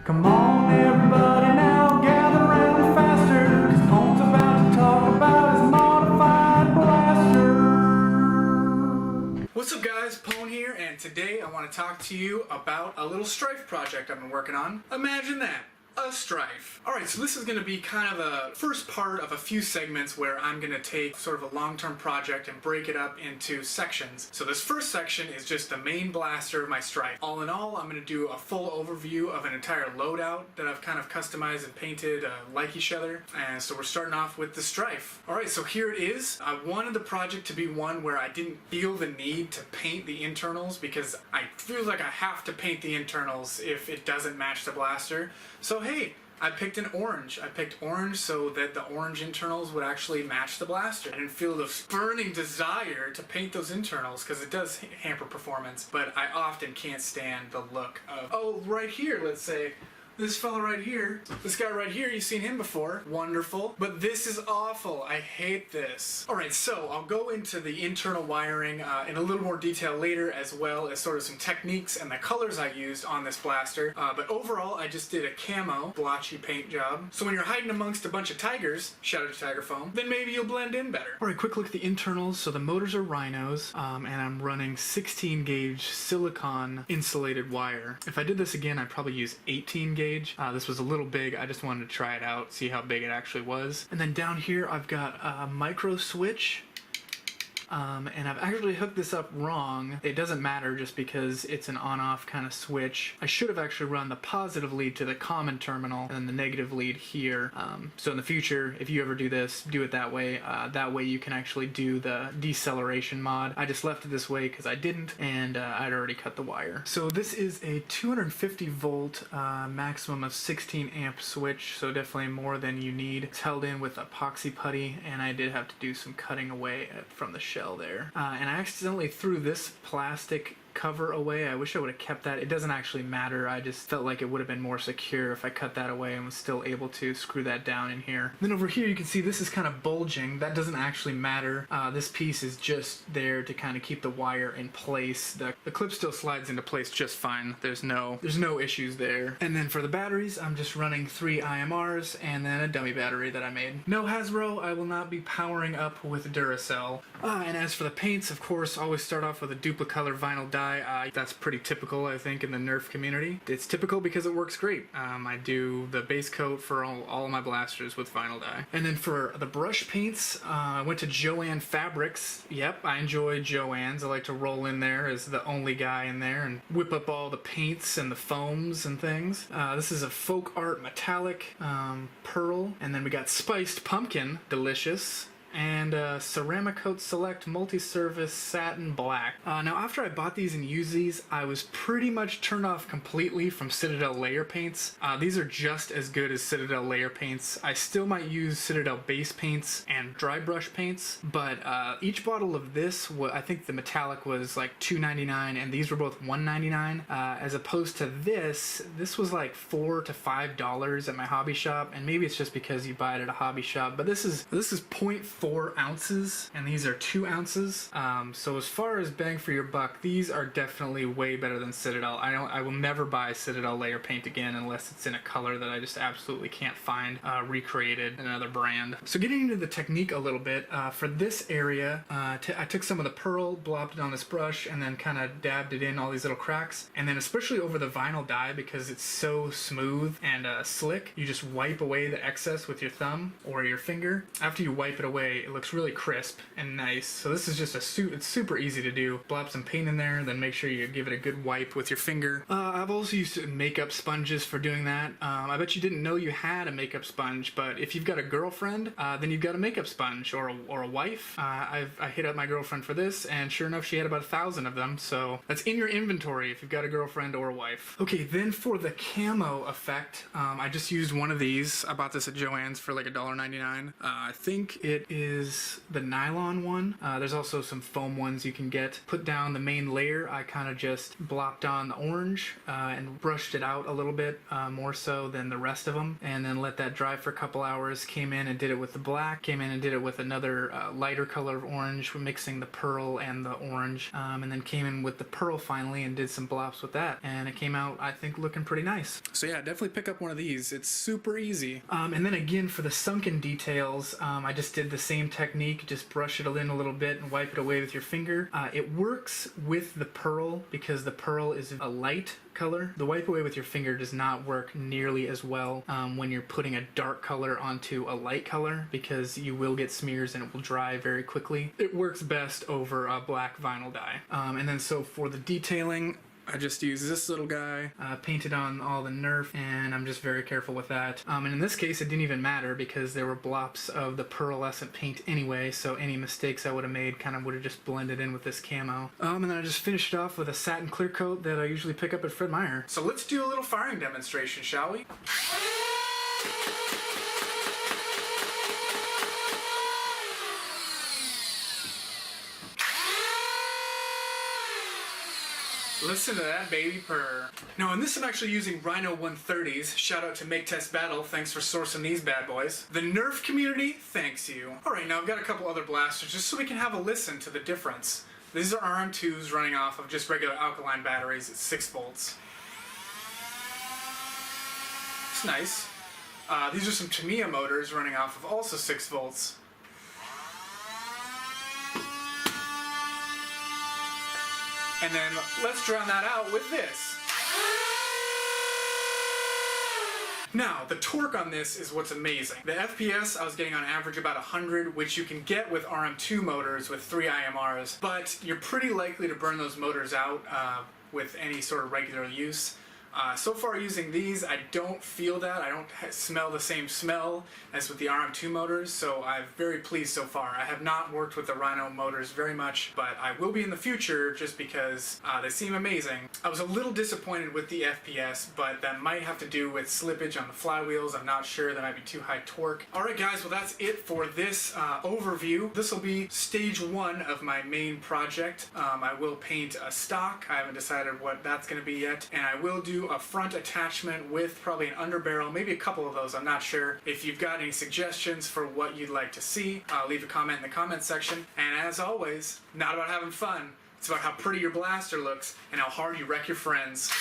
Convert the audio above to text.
Come on everybody now, gather around faster, 'cause Pone's about to talk about his modified blaster. What's up guys, Pone here, and today I want to talk to you about a little Stryfe project I've been working on. Imagine that. A Stryfe. Alright, so this is going to be kind of a first part of a few segments where I'm going to take sort of a long-term project and break it up into sections. So this first section is just the main blaster of my Stryfe. All in all, I'm going to do a full overview of an entire loadout that I've kind of customized and painted like each other. And so we're starting off with the Stryfe. Alright, so here it is. I wanted the project to be one where I didn't feel the need to paint the internals because I feel like I have to paint the internals if it doesn't match the blaster. So hey, I picked an orange. I picked orange so that the orange internals would actually match the blaster. I didn't feel the burning desire to paint those internals because it does hamper performance, but I often can't stand the look of, oh, right here, let's say, this fella right here, this guy right here, you've seen him before. Wonderful. But this is awful. I hate this. Alright, so I'll go into the internal wiring in a little more detail later, as well as sort of some techniques and the colors I used on this blaster. But overall, I just did a camo blotchy paint job. So when you're hiding amongst a bunch of tigers, shout out to Tiger Foam, then maybe you'll blend in better. Alright, quick look at the internals. So the motors are rhinos, and I'm running 16 gauge silicon insulated wire. If I did this again, I'd probably use 18 gauge. This was a little big. I just wanted to try it out, see how big it actually was. And then down here I've got a micro switch. And I've actually hooked this up wrong. It doesn't matter just because it's an on-off kind of switch. I should have actually run the positive lead to the common terminal and then the negative lead here. So in the future, if you ever do this, do it that way. That way you can actually do the deceleration mod. I just left it this way because I didn't, and I'd already cut the wire. So this is a 250 volt maximum of 16 amp switch, so definitely more than you need. It's held in with epoxy putty, and I did have to do some cutting away from the shell there. And I accidentally threw this plastic cover away. I wish I would have kept that. It doesn't actually matter. I just felt like it would have been more secure if I cut that away and was still able to screw that down in here. Then over here you can see this is kind of bulging. That doesn't actually matter. This piece is just there to kind of keep the wire in place. The clip still slides into place just fine. There's no issues there. And then for the batteries, I'm just running 3 IMRs and then a dummy battery that I made. No Hasbro. I will not be powering up with Duracell. And as for the paints, of course, always start off with a duplicolor vinyl dye. That's pretty typical, I think, in the Nerf community. It's typical because it works great. I do the base coat for all my blasters with vinyl dye. And then for the brush paints, I went to Joann Fabrics. Yep, I enjoy Joann's. I like to roll in there as the only guy in there and whip up all the paints and the foams and things. This is a folk art metallic pearl. And then we got spiced pumpkin, delicious. And Ceramicoat Select Multi-Service Satin Black. Now after I bought these and used these, I was pretty much turned off completely from Citadel layer paints. These are just as good as Citadel layer paints. I still might use Citadel base paints and dry brush paints, but each bottle of this, I think the metallic was like $2.99 and these were both $1.99. As opposed to this was like $4 to $5 at my hobby shop, and maybe it's just because you buy it at a hobby shop, but this is 0.4 ounces and these are 2 ounces. So as far as bang for your buck, these are definitely way better than Citadel. I will never buy Citadel layer paint again unless it's in a color that I just absolutely can't find recreated in another brand. So getting into the technique a little bit, for this area, I took some of the pearl, blobbed it on this brush, and then kind of dabbed it in all these little cracks. And then especially over the vinyl dye, because it's so smooth and slick, you just wipe away the excess with your thumb or your finger. After you wipe it away, it looks really crisp and nice. So this is just it's super easy to do. Blob some paint in there, then make sure you give it a good wipe with your finger. I've also used makeup sponges for doing that. I bet you didn't know you had a makeup sponge, but if you've got a girlfriend, then you've got a makeup sponge, or a wife. I hit up my girlfriend for this, and sure enough, she had about 1,000 of them, so that's in your inventory if you've got a girlfriend or a wife. Okay, then for the camo effect, I just used one of these. I bought this at Joann's for like $1.99. I think it is is the nylon one. There's also some foam ones you can get. Put down the main layer. I kind of just blopped on the orange and brushed it out a little bit more so than the rest of them, and then let that dry for a couple hours. Came in and did it with the black. Came in and did it with another lighter color of orange, mixing the pearl and the orange, and then came in with the pearl finally and did some blops with that, and it came out, I think, looking pretty nice. So yeah, definitely pick up one of these. It's super easy. And then again, for the sunken details, I just did the same technique. Just brush it in a little bit and wipe it away with your finger. It works with the pearl because the pearl is a light color. The wipe away with your finger does not work nearly as well when you're putting a dark color onto a light color, because you will get smears and it will dry very quickly. It works best over a black vinyl dye. And then so for the detailing, I just use this little guy, painted on all the Nerf, and I'm just very careful with that. And in this case, it didn't even matter because there were blops of the pearlescent paint anyway, so any mistakes I would have made kind of would have just blended in with this camo. And then I just finished it off with a satin clear coat that I usually pick up at Fred Meyer. So let's do a little firing demonstration, shall we? Listen to that baby purr. Now in this I'm actually using Rhino 130s. Shout out to Make Test Battle, thanks for sourcing these bad boys. The Nerf community, thanks you. Alright, now I've got a couple other blasters just so we can have a listen to the difference. These are RM2s running off of just regular alkaline batteries at 6 volts. It's nice. These are some Tamiya motors running off of also 6 volts. And then let's drown that out with this. Now, the torque on this is what's amazing. The FPS, I was getting on average about 100, which you can get with RM2 motors with 3 IMRs, but you're pretty likely to burn those motors out with any sort of regular use. So far using these, I don't feel that. I don't smell the same smell as with the RM2 motors, so I'm very pleased so far. I have not worked with the Rhino motors very much, but I will be in the future just because they seem amazing. I was a little disappointed with the FPS, but that might have to do with slippage on the flywheels. I'm not sure. That might be too high torque. Alright guys, well that's it for this overview. This will be stage 1 of my main project. I will paint a stock. I haven't decided what that's going to be yet, and I will do a front attachment with probably an underbarrel, maybe a couple of those, I'm not sure. If you've got any suggestions for what you'd like to see, leave a comment in the comment section. And as always, not about having fun, it's about how pretty your blaster looks and how hard you wreck your friends.